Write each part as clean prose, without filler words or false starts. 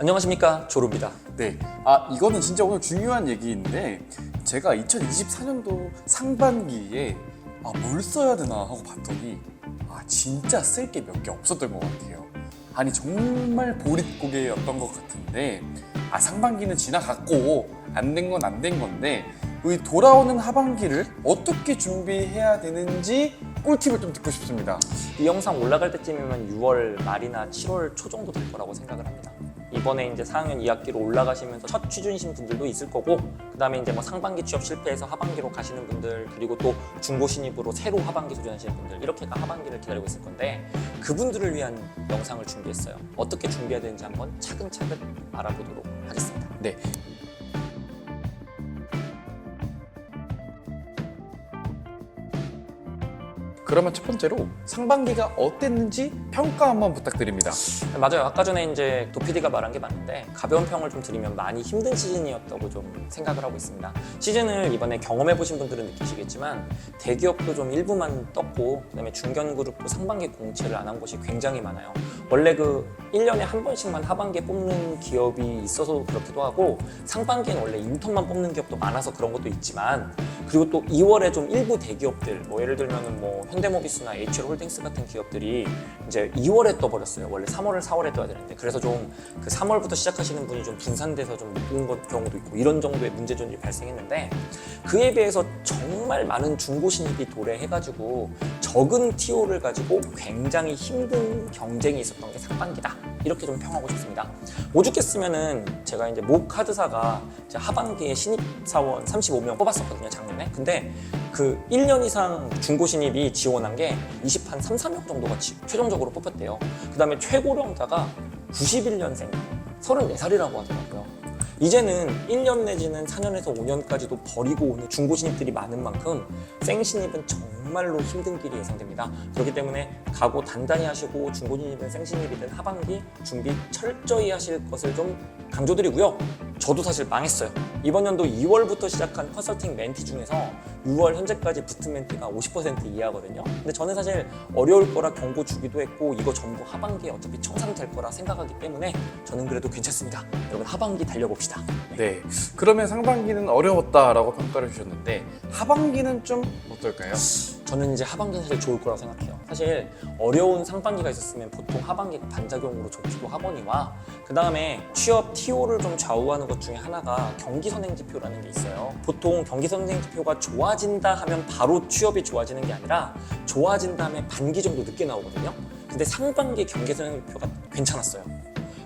안녕하십니까, 조루입니다. 네, 이거는 진짜 오늘 중요한 얘기인데 제가 2024년도 상반기에 뭘 써야 되나 하고 봤더니 진짜 쓸 게 몇 개 없었던 것 같아요. 아니 정말 보릿고개였던 것 같은데 상반기는 지나갔고 안 된 건 안 된 건데 이 돌아오는 하반기를 어떻게 준비해야 되는지 꿀팁을 좀 듣고 싶습니다. 이 영상 올라갈 때쯤이면 6월 말이나 7월 초 정도 될 거라고 생각을 합니다. 이번에 이제 4학년 2학기로 올라가시면서 첫 취준이신 분들도 있을 거고, 그 다음에 이제 뭐 상반기 취업 실패해서 하반기로 가시는 분들, 그리고 또 중고 신입으로 새로 하반기 도전하시는 분들, 이렇게가 하반기를 기다리고 있을 건데, 그분들을 위한 영상을 준비했어요. 어떻게 준비해야 되는지 한번 차근차근 알아보도록 하겠습니다. 네. 그러면 첫 번째로 상반기가 어땠는지 평가 한번 부탁드립니다. 맞아요. 아까 전에 이제 도피디가 말한 게 맞는데, 가벼운 평을 좀 드리면 많이 힘든 시즌이었다고 좀 생각을 하고 있습니다. 시즌을 이번에 경험해 보신 분들은 느끼시겠지만 대기업도 좀 일부만 떴고, 그다음에 중견그룹도 상반기 공채를 안 한 곳이 굉장히 많아요. 원래 그 1년에 한 번씩만 하반기에 뽑는 기업이 있어서 그렇기도 하고, 상반기에는 원래 인턴만 뽑는 기업도 많아서 그런 것도 있지만, 그리고 또 2월에 좀 일부 대기업들, 뭐 예를 들면은 뭐 현대모비스나 HL홀딩스 같은 기업들이 이제 2월에 떠버렸어요. 원래 3월을 4월에 떠야 되는데, 그래서 좀 그 3월부터 시작하시는 분이 좀 분산돼서 좀 못 본 경우도 있고, 이런 정도의 문제점이 발생했는데, 그에 비해서 정말 많은 중고 신입이 도래해가지고 적은 TO를 가지고 굉장히 힘든 경쟁이 있었던 게 상반기다, 이렇게 좀 평하고 싶습니다. 오죽했으면은 제가 이제 모 카드사가 이제 하반기에 신입사원 35명 뽑았었거든요, 작년에. 근데 그 1년 이상 중고 신입이 지원한 게 20한 3, 4명 정도가 최종적으로 뽑혔대요. 그 다음에 최고령자가 91년생 34살이라고 하더라고요. 이제는 1년 내지는 4년에서 5년까지도 버리고 오는 중고 신입들이 많은 만큼 생 신입은 정말로 힘든 길이 예상됩니다. 그렇기 때문에 각오 단단히 하시고, 중고 신입이든 생 신입이든 하반기 준비 철저히 하실 것을 좀 강조드리고요. 저도 사실 망했어요. 이번 연도 2월부터 시작한 컨설팅 멘티 중에서 6월 현재까지 붙은 멘티가 50% 이하거든요. 근데 저는 사실 어려울 거라 경고 주기도 했고, 이거 전부 하반기에 어차피 청산될 거라 생각하기 때문에 저는 그래도 괜찮습니다. 여러분, 하반기 달려봅시다. 네. 그러면 상반기는 어려웠다라고 평가를 주셨는데 하반기는 좀 어떨까요? 저는 이제 하반기는 사실 좋을 거라고 생각해요. 사실 어려운 상반기가 있었으면 보통 하반기가 반작용으로 좋기도 하거니와, 그 다음에 취업 TO를 좀 좌우하는 것 중에 하나가 경기선행지표라는 게 있어요. 보통 경기선행지표가 좋아진다 하면 바로 취업이 좋아지는 게 아니라, 좋아진다 하면 반기 정도 늦게 나오거든요. 근데 상반기 경기선행지표가 괜찮았어요.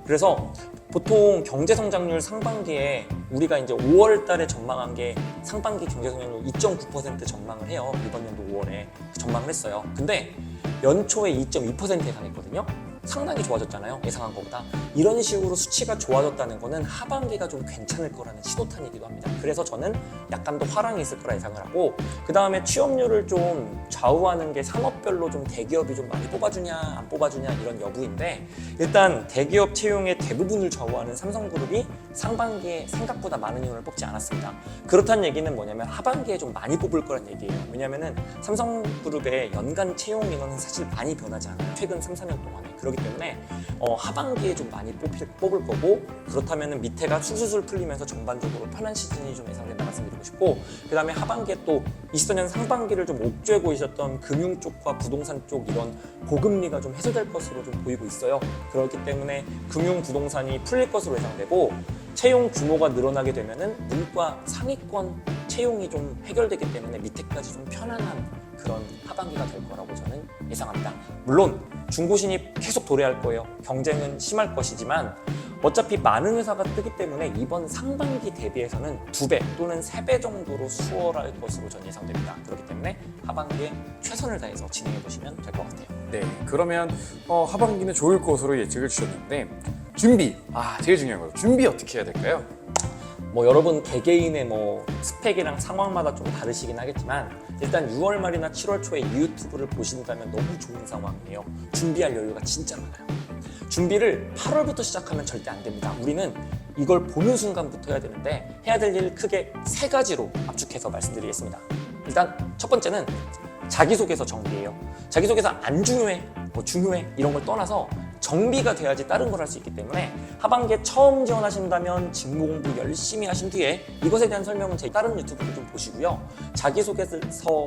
그래서 보통 경제성장률 상반기에 우리가 이제 5월 달에 전망한 게 상반기 경제성장률 2.9% 전망을 해요. 이번 연도 5월에 전망을 했어요. 근데 연초에 2.2% 예상했거든요. 상당히 좋아졌잖아요, 예상한 것보다. 이런 식으로 수치가 좋아졌다는 거는 하반기가 좀 괜찮을 거라는 신호탄이기도 합니다. 그래서 저는 약간 더 화랑이 있을 거라 예상을 하고, 그 다음에 취업률을 좀 좌우하는 게 산업별로 좀 대기업이 좀 많이 뽑아주냐 안 뽑아주냐 이런 여부인데, 일단 대기업 채용의 대부분을 좌우하는 삼성그룹이 상반기에 생각보다 많은 인원을 뽑지 않았습니다. 그렇다는 얘기는 뭐냐면 하반기에 좀 많이 뽑을 거란 얘기예요. 왜냐면은 삼성그룹의 연간 채용 인원은 사실 많이 변하지 않아요, 최근 3, 4년 동안에. 그렇기 때문에 하반기에 좀 많이 뽑을 거고, 그렇다면 밑에가 술술술 풀리면서 전반적으로 편한 시즌이 좀 예상된다 말씀드리고 싶고, 그 다음에 하반기에 또 24년 상반기를 좀 옥죄고 있었던 금융 쪽과 부동산 쪽 이런 고금리가 좀 해소될 것으로 좀 보이고 있어요. 그렇기 때문에 금융 부동산이 풀릴 것으로 예상되고, 채용 규모가 늘어나게 되면은 문과 상위권 채용이 좀 해결되기 때문에 밑에까지 좀 편안한 그런 하반기가 될 거라고 저는 예상합니다. 물론 중고 신입 계속 도래할 거예요. 경쟁은 심할 것이지만 어차피 많은 회사가 뜨기 때문에 이번 상반기 대비해서는 2배 또는 3배 정도로 수월할 것으로 저는 예상됩니다. 그렇기 때문에 하반기에 최선을 다해서 진행해 보시면 될 것 같아요. 네. 그러면 하반기는 좋을 것으로 예측을 주셨는데 준비, 제일 중요한 거죠. 준비 어떻게 해야 될까요? 뭐 여러분 개개인의 뭐 스펙이랑 상황마다 좀 다르시긴 하겠지만, 일단 6월 말이나 7월 초에 이 유튜브를 보신다면 너무 좋은 상황이에요. 준비할 여유가 진짜 많아요. 준비를 8월부터 시작하면 절대 안 됩니다. 우리는 이걸 보는 순간부터 해야 되는데, 해야 될 일 크게 3가지로 압축해서 말씀드리겠습니다. 일단 첫 번째는 자기소개서 정리예요. 자기소개서 안 중요해, 뭐 중요해 이런 걸 떠나서 정비가 돼야지 다른 걸 할 수 있기 때문에 하반기에 처음 지원하신다면 직무 공부 열심히 하신 뒤에 이것에 대한 설명은 제 다른 유튜브를 좀 보시고요. 자기소개서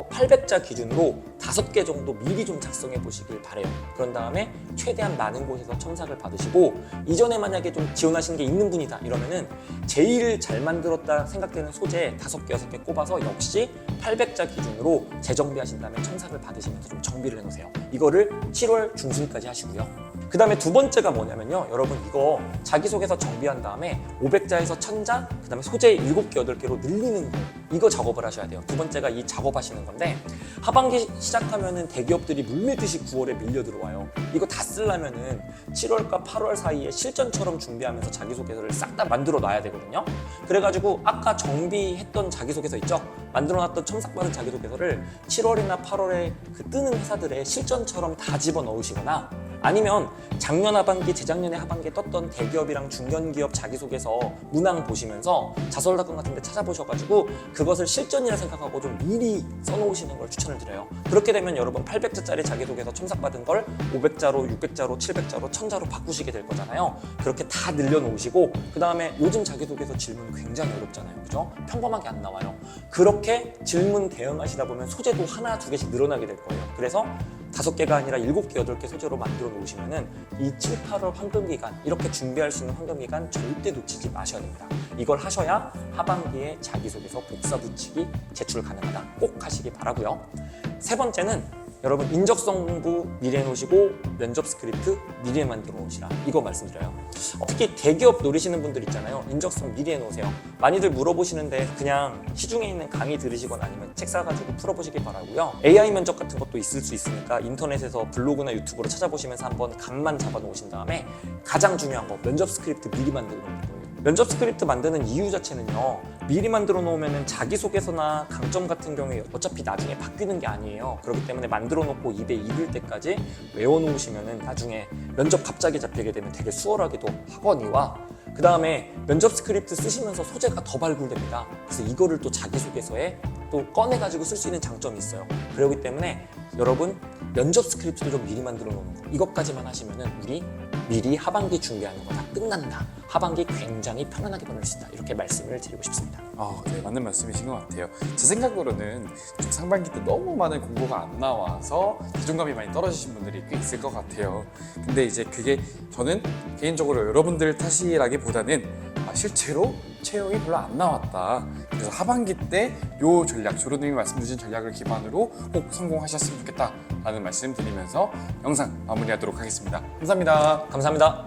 800자 기준으로 5개 정도 미리 좀 작성해 보시길 바래요. 그런 다음에 최대한 많은 곳에서 첨삭을 받으시고 이전에 만약에 좀 지원하신 게 있는 분이다 이러면은 제일 잘 만들었다 생각되는 소재 5개, 6개 꼽아서 역시 800자 기준으로 재정비하신 다음에 첨삭을 받으시면서 좀 정비를 해놓으세요. 이거를 7월 중순까지 하시고요. 그 다음에 두 번째가 뭐냐면요. 여러분 이거 자기소개서 정비한 다음에 500자에서 1000자, 그 다음에 소재 7개, 8개로 늘리는 거 이거 작업을 하셔야 돼요. 두 번째가 이 작업하시는 건데 하반기 시작하면은 대기업들이 물밀듯이 9월에 밀려 들어와요. 이거 다 쓰려면은 7월과 8월 사이에 실전처럼 준비하면서 자기소개서를 싹 다 만들어 놔야 되거든요. 그래가지고 아까 정비했던 자기소개서 있죠? 만들어놨던 첨삭받은 자기소개서를 7월이나 8월에 그 뜨는 회사들의 실전처럼 다 집어넣으시거나 아니면 작년 하반기, 재작년에 하반기에 떴던 대기업이랑 중견기업 자기소개서 문항 보시면서 자설다건 같은 데 찾아보셔가지고 그것을 실전이라 생각하고 좀 미리 써놓으시는 걸 추천을 드려요. 그렇게 되면 여러분 800자짜리 자기소개서 첨삭받은 걸 500자로, 600자로, 700자로, 1000자로 바꾸시게 될 거잖아요. 그렇게 다 늘려놓으시고 그 다음에 요즘 자기소개서 질문 굉장히 어렵잖아요. 그죠? 평범하게 안 나와요. 그렇게 질문 대응하시다 보면 소재도 하나, 두 개씩 늘어나게 될 거예요. 그래서 5개가 아니라 7개, 8개 소재로 만들어 놓으시면은 이 7, 8월 황금기간 이렇게 준비할 수 있는 황금기간 절대 놓치지 마셔야 됩니다. 이걸 하셔야 하반기에 자기소개서 복사 붙이기 제출 가능하다. 꼭 하시기 바라고요. 세 번째는 여러분 인적성 공부 미리 해놓으시고 면접 스크립트 미리 만들어 놓으시라 이거 말씀드려요. 특히 대기업 노리시는 분들 있잖아요. 인적성 미리 해놓으세요. 많이들 물어보시는데 그냥 시중에 있는 강의 들으시거나 아니면 책 사가지고 풀어보시기 바라고요. AI 면접 같은 것도 있을 수 있으니까 인터넷에서 블로그나 유튜브로 찾아보시면서 한번 감만 잡아 놓으신 다음에 가장 중요한 거 면접 스크립트 미리 만들어 놓는 거예요. 면접 스크립트 만드는 이유 자체는요. 미리 만들어 놓으면 자기소개서나 강점 같은 경우에 어차피 나중에 바뀌는 게 아니에요. 그렇기 때문에 만들어 놓고 입에 익을 때까지 외워놓으시면 나중에 면접 갑자기 잡히게 되면 되게 수월하기도 하거니와 그 다음에 면접 스크립트 쓰시면서 소재가 더 발굴됩니다. 그래서 이거를 또 자기소개서에 또 꺼내가지고 쓸 수 있는 장점이 있어요. 그렇기 때문에 여러분 면접 스크립트도 좀 미리 만들어 놓는 거 이것까지만 하시면은 우리 미리 하반기 준비하는 거 다 끝난다. 하반기 굉장히 편안하게 보낼 수 있다. 이렇게 말씀을 드리고 싶습니다. 네, 맞는 말씀이신 것 같아요. 제 생각으로는 좀 상반기 때 너무 많은 공고가 안 나와서 자존감이 많이 떨어지신 분들이 꽤 있을 것 같아요. 근데 이제 그게 저는 개인적으로 여러분들 탓이라기보다는 실제로 채용이 별로 안 나왔다. 그래서 하반기 때 요 전략, 조로님이 말씀 주신 전략을 기반으로 꼭 성공하셨으면 좋겠다라는 말씀 드리면서 영상 마무리하도록 하겠습니다. 감사합니다. 감사합니다.